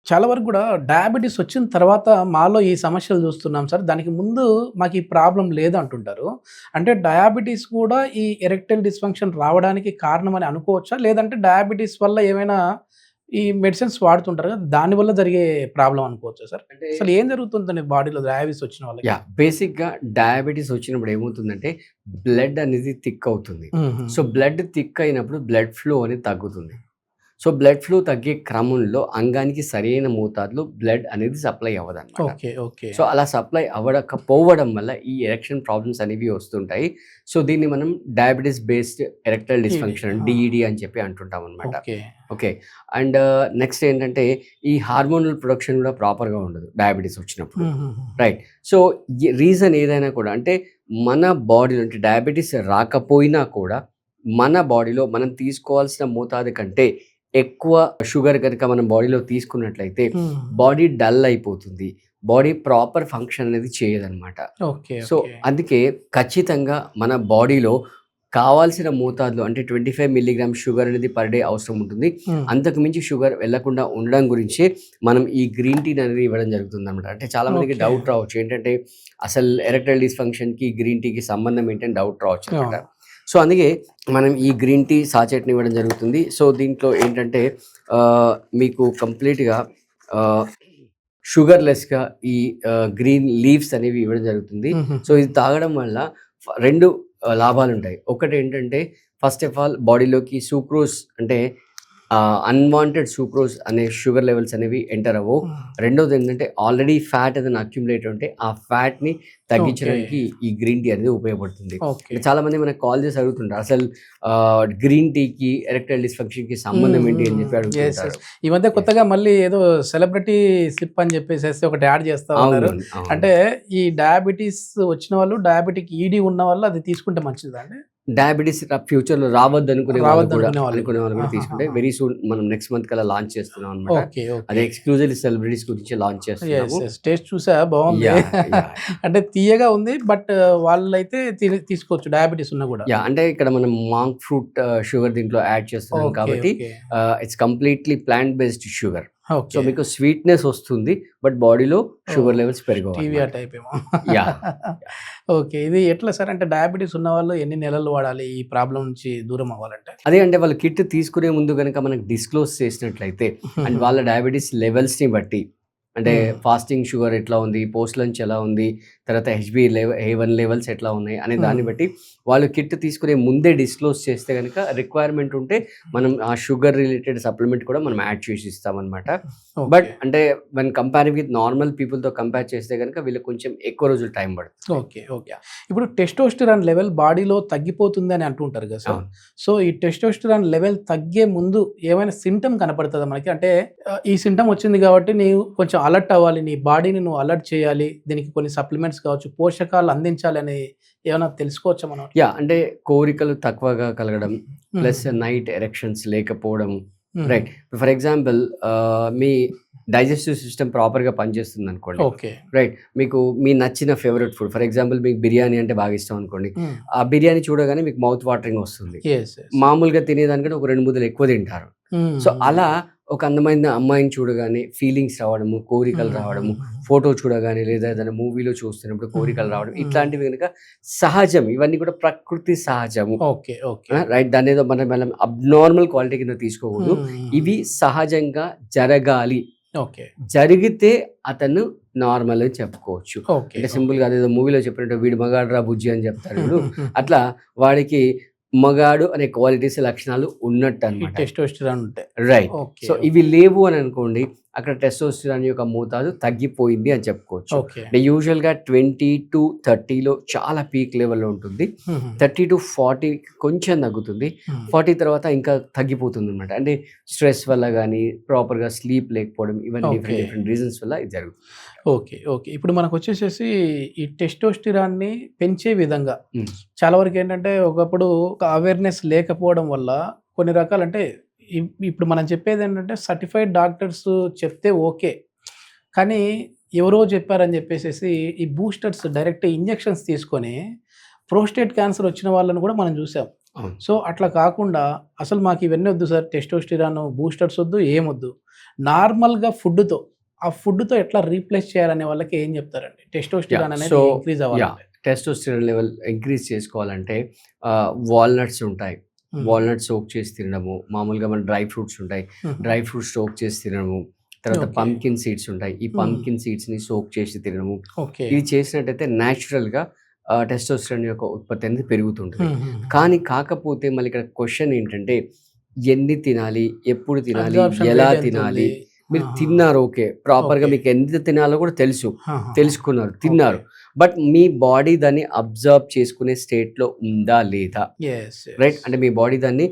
చాలా వరకు గూడా డయాబెటిస్ వచ్చిన తర్వాత మాలో ఈ సమస్యలు జూస్తున్నాం సార్. దానికి ముందు మాకు ఈ ప్రాబ్లమ్ లేదంటుంటారు. అంటే డయాబెటిస్ కూడా ఈ ఎరెక్టైల్ డిస్‌ఫంక్షన్ రావడానికి కారణమని అనుకోవచ్చా? లేదంటే డయాబెటిస్ వల్ల ఏమైనా ఈ మెడిసిన్స్ వాడుతుంటారు గదా! దానివల్ల జరిగే ప్రాబ్లమ్ అనుకోవచ్చా సార్? అంటే అసలు ఏం జరుగుతుందండి బాడీలో డయాబెటిస్ వచ్చిన వాళ్ళకి? బేసిక్‌గా డయాబెటిస్ వచ్చినప్పుడు ఏమవుతుందంటే, బ్లడ్ అనేది థిక్ అవుతుంది. సో, హుహుహు. బ్లడ్ థిక్ అయినప్పుడు బ్లడ్ ఫ్లో అనేది తగ్గుతుంది. సో, బ్లడ్ ఫ్లో తగ్గే క్రమంలో అంగానికి సరైన మోతాదులో బ్లడ్ అనేది సప్లై అవ్వదనమాట. ఓకే. ఓకే. సో, అలా సప్లై అవ్వకపోవడం వల్ల ఈ ఎరెక్షన్ ప్రాబ్లమ్స్ అనేవి వస్తుంటాయి. సో, దీన్ని మనం diabetes based erectile ED. Dysfunction ఆ! డీఈడీ అని చెప్పి అంటుంటామనమాట. ఓకే. ఓకే. అండ్ నెక్స్ట్ ఏంటంటే, ఈ హార్మోనల్ ప్రొడక్షన్ కూడా ప్రాపర్‌గా ఉండదు డయాబెటిస్ వచ్చినప్పుడు. హుహుహు. రైట్. సో, రీజన్ ఏదైనా కూడా అంటే మన బాడీలో అంటే డయాబెటిస్ రాకపోయినా కూడా మన బాడీలో మనం తీసుకోవాల్సిన మోతాదు కంటే ఎక్కువ షుగర్ గనుక మనం బాడీలో తీసుకున్నట్లయితే హ్మ్. బాడీ డల్ అయిపోతుంది. బాడీ ప్రాపర్ ఫంక్షన్ అనేది చేయదనమాట. ఓకే. So, okay. అందుకే ఖచ్చితంగా మన బాడీలో కావాల్సిన మోతాదులో అంటే 25 మిల్లీగ్రామ్ షుగర్ అనేది పర్ డే అవసరం ఉంటుంది. హ్మ్. అంతకు మించి షుగర్ వెళ్ళకుండా ఉండడం గురించే మనం ఈ గ్రీన్ టీని అనేది ఇవ్వడం జరుగుతుందనమాట. అంటే చాలామందికి ఓకే. డౌట్ రావచ్చు. ఏంటంటే అసలు ఎరెక్టైల్ డిస్‌ఫంక్షన్‌కి గ్రీన్ టీకి సంబంధం ఏంటని డౌట్ రావచ్చనమాట. అవును. సో, అందుకే మనం ఈ గ్రీన్ టీ సాచెట్‌ని ఇవ్వడం జరుగుతుంది. సో, దీంట్లో ఏంటంటే మీకు కంప్లీట్‌గా ఆహ్, షుగర్‌లెస్‌గా ఈ గ్రీన్ లీవ్స్ అనేవి ఇవ్వడం జరుగుతుంది. సో, హుహుహు. ఇది తాగడం వల్ల 2 లాభాలుంటాయి. ఒకటేంటంటే ఫస్ట్ ఆఫ్ ఆల్ బాడీలోకి సూక్రోజ్ అంటే అన్‌వాంటెడ్ సూక్రోజ్ అనే షుగర్ లెవెల్స్ అనేవి ఎంటర్ అవ్వవు. హ్మ్. రెండోదేంటంటే ఆల్రెడీ ఫ్యాట్ ఏదైనా అక్యుములేట్ ఉంటే ఆ ఫ్యాట్‌ని ఓకే. తగ్గించడానికి ఈ గ్రీన్ టీ అనేది ఉపయోగపడుతుంది. ఓకే. అంటే చాలామంది మనకు కాల్ చేసి అడుగుతుంటారు. అసలు గ్రీన్ టీకి ఎరెక్టైల్ డిస్‌ఫంక్షన్‌కి హ్మ్. సంబంధం ఏంటి అని హ్మ్. చెప్పి యెస్. యెస్. అడుగుతుంటారు. ఈ మధ్య యెస్. కొత్తగా మళ్ళీ ఏదో సెలబ్రిటీ సిప్ అని చెప్పేసేసి ఒకటి యాడ్ చేస్తా ఉన్నారు. అవునండి. అవును. అంటే ఈ డయాబెటిస్ వచ్చిన వాళ్ళు, డయాబెటిక్ ఈడీ ఉన్న వాళ్ళు అది తీసుకుంటే మంచిదా అండి? డయాబెటిస్ ఫ్యూచర్‌లో రావద్దనుకునే వాళ్ళు కూడా రావద్దనుకునే వాళ్ళకి అనుకునే కూడా. వాళ్ళు కూడా తీసుకుంటే ఆహాహాహా! వెరీ సూన్ మనం నెక్స్ట్ మంత్ కల్లా లాంచ్ చేస్తున్నాం అనమాట. ఓకే. అది ఓకే. ఎక్స్‌క్లూజివ్‌లీ సెలబ్రిటీస్ గురించి లాంచ్ యెస్. చేస్తున్నాము. యెస్. టేస్ట్ చూసా బావుంది. యాహ్! యాహ్! అంటే తియ్యగా ఉంది. బట్ వాళ్ళైతే తీసుకోవచ్చు డయాబెటిస్ ఉన్నా గూడా. అంటే ఇక్కడ మనం మాంక్ ఫ్రూట్ షుగర్ దీంట్లో యాడ్ చేస్తున్నాం ఓకే. కాబట్టి okay. It's completely plant based sugar. So, okay. మీకు స్వీట్‌నెస్ వస్తుంది. బట్ బాడీలో ఓహ్! షుగర్ లెవెల్స్ స్టీవియా పెరగవనమాట. టైప్ ఏమో. యాహ్! యాహ్! ఓకే. ఇది ఎట్లా సార్? అంటే డయాబెటిస్ ఉన్నవాళ్ళు ఎన్ని నెలలు వాడాలి ఈ ప్రాబ్లమ్ నుంచి దూరం అవ్వాలంటే? అదే అంటే వాళ్ళు కిట్ తీసుకునే ముందు గనక మనకు డిస్క్లోజ్ చేసినట్లయితే అండ్ వాళ్ళ డయాబెటిస్ లెవెల్స్‌ని బట్టి అంటే హ్మ్. ఫాస్టింగ్ షుగర్ ఎట్లా ఉంది? పోస్ట్ లంచ్ ఎలా ఉంది? తర్వాత A1 లెవెల్స్ ఎట్లా ఉన్నాయి? అనే దాన్ని హ్మ్. బట్టి వాళ్ళు కిట్ తీసుకునే ముందే డిస్క్లోజ్ చేస్తే గనక రిక్వైర్మెంట్ ఉంటే మనం ఆ షుగర్ రిలేటెడ్ సప్లిమెంట్ కూడా మనం యాడ్ చేసి ఇస్తామనమాట. But okay. అంటే వెన్ కంపేరింగ్ విత్ నార్మల్ పీపుల్‌తో కంపేర్ చేస్తే గనక వీళ్ళకి కొంచెం ఎక్కువ రోజులు టైం పడుతుంది. ఓకే. ఓకే. ఇప్పుడు టెస్టోస్టెరాన్ లెవెల్ బాడీలో తగ్గిపోతుందని అంటుంటారు గదా సార్! అవును. సో, ఈ టెస్టోస్టెరాన్ లెవెల్ తగ్గే ముందు ఏమైనా సింప్టమ్ కనపడతదా మనకి? అంటే ఈ సింప్టమ్ వచ్చింది కాబట్టి నీవు కొంచెం అలర్ట్ అవ్వాలి. నీ బాడీని నువ్వు అలర్ట్ చేయాలి. దీనికి కొన్ని సప్లిమెంట్స్ కావచ్చు, పోషకాలు అందించాలని ఏమైనా తెలుసుకోవచ్చా మనం అట్లా? అంటే కోరికలు తక్కువగా కలగడం, ప్లస్ హుహుహు. నైట్ ఎరెక్షన్స్ లేకపోవడం. హుహు. Right. For example me digestive system ప్రాపర్‌గా పనిచేస్తుందనుకోండి. ఓకే. రైట్. మీకు మీ నచ్చిన ఫేవరెట్ ఫుడ్ ఫర్ ఎగ్జాంపుల్ మీకు బిర్యానీ అంటే బాగా ఇష్టం అనుకోండి. హ్మ్. ఆ బిర్యానీ చూడగానే మీకు మౌత్ వాటరింగ్ వస్తుంది. యెస్. యెస్. మామూలుగా తినేదానికంటే ఒక 2 ముద్దలు ఎక్కువ తింటారు. హ్మ్. సో, హ్మ్. అలా ఒక అందమైన అమ్మాయిని చూడగానే ఫీలింగ్స్ రావడము, కోరికలు రావడము, హుహుహుహు. ఫోటో చూడగానే లేదా ఏదైనా మూవీలో చూస్తున్నప్పుడు హ్మ్. కోరికలు రావడం హ్మ్. ఇట్లాంటివి గనుక సహజం. ఇవన్నీ కూడా ప్రకృతి సహజము. ఓకే. ఓకే. రైట్. దాన్నేదో మనం అబ్నార్మల్ క్వాలిటీ కింద తీసుకోకూడదు. హ్మ్. ఇవి సహజంగా జరగాలి. ఓకే. జరిగితే అతను నార్మల్ అని చెప్పుకోవచ్చు. ఓకే. అంటే ఓకే. సింపుల్‌గా అదేదో మూవీలో చెప్పినట్టు వీడు మగాడురా బుజ్జి అని చెప్తారు చూడు. అట్లా వాడికి మగాడు అనే క్వాలిటీస్, లక్షణాలు ఈ ఉన్నట్టనమాట. టెస్టోస్టెరాన్ ఉంటే. రైట్. ఓకే. సో, ఇవి ఓకే. లేవు అని అనుకోండి, అక్కడ టెస్టోస్టిరాన్ యొక్క మోతాదు తగ్గిపోయింది అని చెప్పుకోవచ్చు. ఓకే. అంటే యూజువల్‌గా 20-30లో చాలా పీక్ లెవెల్‌లో ఉంటుంది. హుహు. 30-40 కొంచెం తగ్గుతుంది. హ్మ్. 40 తర్వాత ఇంకా తగ్గిపోతుందనమాట. అంటే స్ట్రెస్ వల్ల గానీ, ప్రాపర్‌గా స్లీప్ లేకపోవడం ఇవన్నీ ఓకే. డిఫరెంట్ డిఫరెంట్ రీజన్స్ వల్ల ఇది జరుగుతుంది. ఓకే. ఓకే. ఇప్పుడు మనకొచ్చేసేసి ఈ టెస్టోస్టిరాన్‌ని పెంచే విధంగా హ్మ్. చాలా వరకేంటంటే ఒకప్పుడు ఒక అవేర్‌నెస్ లేకపోవడం వల్ల కొన్ని రకాలంటే ఇప్పుడు మనం చెప్పేదేంటంటే సర్టిఫైడ్ డాక్టర్స్ చెప్తే ఓకే. కానీ ఎవరో చెప్పారని చెప్పేసేసి ఈ బూస్టర్స్ డైరెక్ట్ ఇంజెక్షన్స్ తీసుకొని ప్రోస్టేట్ క్యాన్సర్ వచ్చిన వాళ్ళని కూడా మనం చూసాం. అవును. సో, అట్లా కాకుండా అసలు మాకు ఇవన్నీ వద్దు సార్. టెస్టోస్టిరాన్, బూస్టర్స్ వద్దు, ఏమొద్దు. నార్మల్‌గా ఫుడ్‌తో, ఆ ఫుడ్‌తో ఎట్లా రీప్లేస్ చేయాలనే వాళ్ళకి ఏం చెప్తారండి? టెస్టోస్టిరాన్ అనేది సో ఇంక్రీజ్ అవ్వాలంటే? టెస్టోస్టిరాన్ లెవెల్ ఇంక్రీజ్ చేసుకోవాలంటే వాల్‌నట్స్ ఉంటాయి. హుహు. వాల్‌నట్స్ సోక్ చేసి తినడము, మామూలుగా మన డ్రై ఫ్రూట్స్ ఉంటాయి. హుహు. డ్రై ఫ్రూట్స్ సోక్ చేసి తినడము, తర్వాత ఓకే. పంకిన్ సీడ్స్ ఉంటాయి. ఈ హ్మ్. పంకిన్ సీడ్స్‌ని సోక్ చేసి తినడము. ఓకే. ఇది చేసినట్టయితే న్యాచురల్‌గా టెస్టోస్టిరాన్ యొక్క ఉత్పత్తి అనేది పెరుగుతుంటది. హుహుహు. కానీ కాకపోతే మళ్ళీ ఇక్కడ క్వెషన్ ఏంటంటే ఎన్ని తినాలి? ఎప్పుడు తినాలి? అబ్జార్ప్షన్ ఎలా రేట్ తినాలి? ఎంతుంది? మీరు ఆహా! తిన్నారు ఓకే. ప్రాపర్‌గా ఓకే. మీకు ఎంత తినాలో కూడా తెలుసు. ఆహాహా! తెలుసుకున్నారు, ఓకే. తిన్నారు. బట్ మీ బాడీ దాన్ని అబ్జర్వ్ చేసుకునే స్టేట్‌లో ఉందా? లేదా? యెస్. రైట్. యెస్. అంటే మీ బాడీ దాన్ని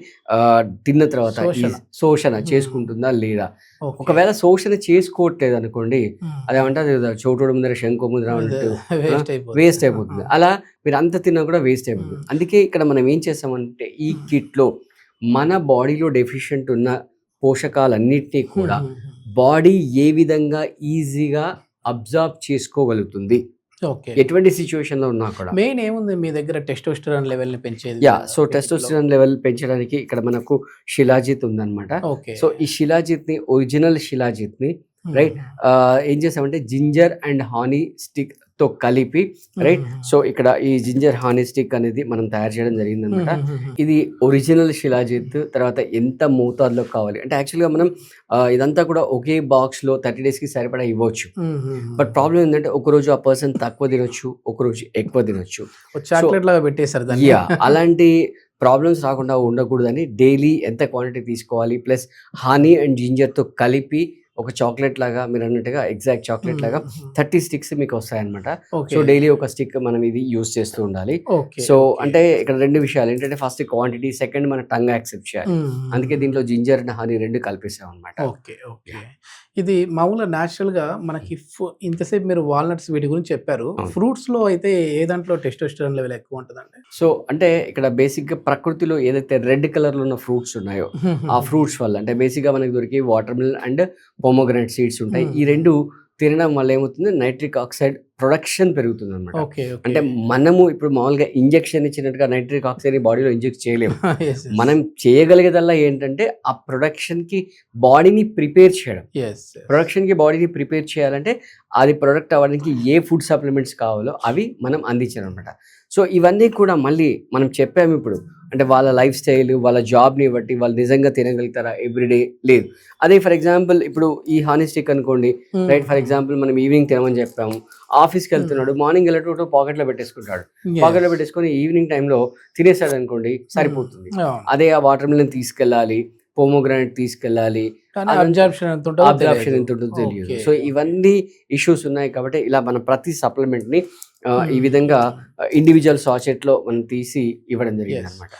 తిన్న తర్వాత శోషణ. శోషణ హ్మ్. చేసుకుంటుందా? లేదా? ఓకే. ఒకవేళ శోషణ చేసుకోవట్లేదనుకోండి, హ్మ్. అదేమంటారు కదా! చోటోడు ముందర శంఖు ముద్ర అదే అన్నట్టు ఆ! వేస్ట్ అయిపోద్ది. వేస్ట్ ఆహా! అయిపోతుంది. అలా మీరు అంత తిన్నా కూడా వేస్ట్ అయిపోతుంది. హ్మ్. అందుకే ఇక్కడ మనం ఏం చేస్తామంటే ఈ హ్మ్. కిట్‌లో మన బాడీలో డెఫిషియెంట్ ఉన్న పోషకాలన్నిటిని కూడా హుహుహు. బాడీ ఏ విధంగా ఈజీగా అబ్జార్బ్ చేసుకోగలుగుతుంది. ఓకే. ఎటువంటి సిట్యుయేషన్‌లో ఉన్నా కూడా. మెయిన్ ఏముంది మీ దగ్గర టెస్టోస్టెరాన్ లెవెల్‌ని పెంచేది సో ఈ కిట్‌లో? టెస్టోస్టెరాన్ లెవెల్ పెంచడానికి ఇక్కడ మనకు షిలాజిత్ ఉందన్నమాట. ఓకే. సో ఈ షిలాజిత్‌ని ఒరిజినల్ షిలాజిత్‌ని రైట్ హుహుహు. ఏం చేసామంటే జింజర్ అండ్ హానీ స్టిక్‌తో కలిపి రైట్. హుహుహు. సో ఇక్కడ ఈ జింజర్ హానీ స్టిక్ అనేది మనం తయారు చేయడం జరిగిందన్నమాట. హుహుహుహు. ఇది ఒరిజినల్ షిలాజిత్. తర్వాత ఎంత మోతాదులో కావాలి అంటే యాక్చువల్‌గా మనం ఇదంతా కూడా ఒకే బాక్స్‌లో 30 డేస్‌కి సరిపడా ఇవ్వచ్చు. బట్ హుహుహు. ప్రాబ్లమ్ ఏంటంటే ఒకరోజు ఆ పర్సన్ తక్కువ తినొచ్చు. ఒకరోజు ఎక్కువ తినొచ్చు. ఓ సో చాక్లేట్ లాగా పెట్టేసారు దాన్ని. అలాంటి ప్రాబ్లమ్స్ రాకుండా ఉండకూడదని డైలీ ఎంత క్వాంటిటీ తీసుకోవాలి. ప్లస్ హనీ అండ్ జింజర్‌తో కలిపి ఒక చాక్లేట్ లాగా మీరన్నట్టుగా ఎగ్జాక్ట్ చాక్లేట్ లాగా హుహుహు. 30 స్టిక్స్ మీకొస్తాయన్నమాట. So okay. డైలీ ఒక స్టిక్ మనం ఇది యూజ్ చేస్తూ ఉండాలి. ఓకే. So okay. అంటే ఇక్కడ 2 విషయాలు ఏంటంటే ఫస్ట్ క్వాంటిటీ, సెకండ్ మన టంగ్ యాక్సెప్ట్ చేయాలి. అందుకే హుహుహు. దీంట్లో జింజర్ అండ్ హనీ 2 కలిపేసామన్నమాట. ఓకే. ఓకే. యాహ్! ఇది మామూలుగా నేచురల్‌గా మనకి ఇంతసేపు మీరు వాల్‌నట్స్ వీటి గురించి చెప్పారు. అవును. ఫ్రూట్స్‌లో అయితే ఏ దాంట్లో టెస్టోస్టెరాన్ లెవెల్ ఎక్కువ ఉంటదండి? సో, అంటే ఇక్కడ బేసిక్‌గా ప్రకృతిలో ఏదైతే రెడ్ కలర్‌లో ఉన్న ఫ్రూట్స్ ఉన్నాయో, ఆ హుహుహుహు. ఫ్రూట్స్ వల్ల అంటే బేసిక్‌గా మనకు దొరికే watermelon and pomegranate seeds ఉంటాయి. ఈ హుహుహు. 2 తినడం వల్ల ఏమవుతుంది నైట్రిక్ ఆక్సైడ్ ప్రొడక్షన్ పెరుగుతుందనమాట. ఓకే. ఓకే. అంటే మనము ఇప్పుడు మామూలుగా ఇంజెక్షన్ ఇచ్చినట్టుగా నైట్రిక్ ఆక్సైడ్‌ని బాడీలో ఇంజెక్ట్ చేయలేము. యెస్. యెస్. మనం చేయగలిగేదల్లా ఏంటంటే ఆ ప్రొడక్షన్‌కి బాడీని ప్రిపేర్ చేయడం. యెస్. యెస్. ప్రొడక్షన్‌కి బాడీని ప్రిపేర్ చేయాలంటే, అది ప్రొడక్ట్ అవ్వడానికి ఏ ఫుడ్ సప్లిమెంట్స్ కావాలో అవి మనం అందించాలనమాట. సో, ఇవన్నీ కూడా మళ్ళీ మనం చెప్పామిప్పుడు. అంటే వాళ్ళ లైఫ్ స్టైల్, వాళ్ళ జాబ్‌ని బట్టి వాళ్ళు నిజంగా తినగలుగుతారా ఎవ్రీడే? లేదు. అదే ఫర్ ఎగ్జాంపుల్ ఇప్పుడు ఈ హానీ స్టిక్ అనుకోండి. రైట్ ఫర్ హుహు. ఎగ్జాంపుల్ మనం ఈవినింగ్ తినమని చెప్పాము. హ్మ్. ఆఫీస్‌కెళ్తున్నాడు. మార్నింగ్ ఎళ్ళేటప్పుడు పాకెట్‌లో పెట్టేసుకుంటాడు. పాకెట్‌లో యెస్. పెట్టేసుకొని ఈవినింగ్ టైమ్‌లో తినేసాడనుకోండి హ్మ్. సరిపోతుంది. అవును. అదే ఆ వాటర్ మిలన్ తీసుకెళ్ళాలి, పోమోగ్రానేట్ తీసుకెళ్ళాలి. కానీ అదంతా అబ్జార్ప్షన్ ఎంతుంటదో అబ్జార్ప్షన్ తెలియదు. ఎంతుంటుందో తెలియదు. ఓకే. సో, ఇవన్నీ ఇష్యూస్ ఉన్నాయి కాబట్టి ఇలా మనం ప్రతి సప్లిమెంట్‌ని ఈ హ్మ్. విధంగా హ్మ్. ఇండివిడ్యువల్ సాచెట్‌లో మనం తీసి ఇవ్వడం యెస్. జరిగిందనమాట.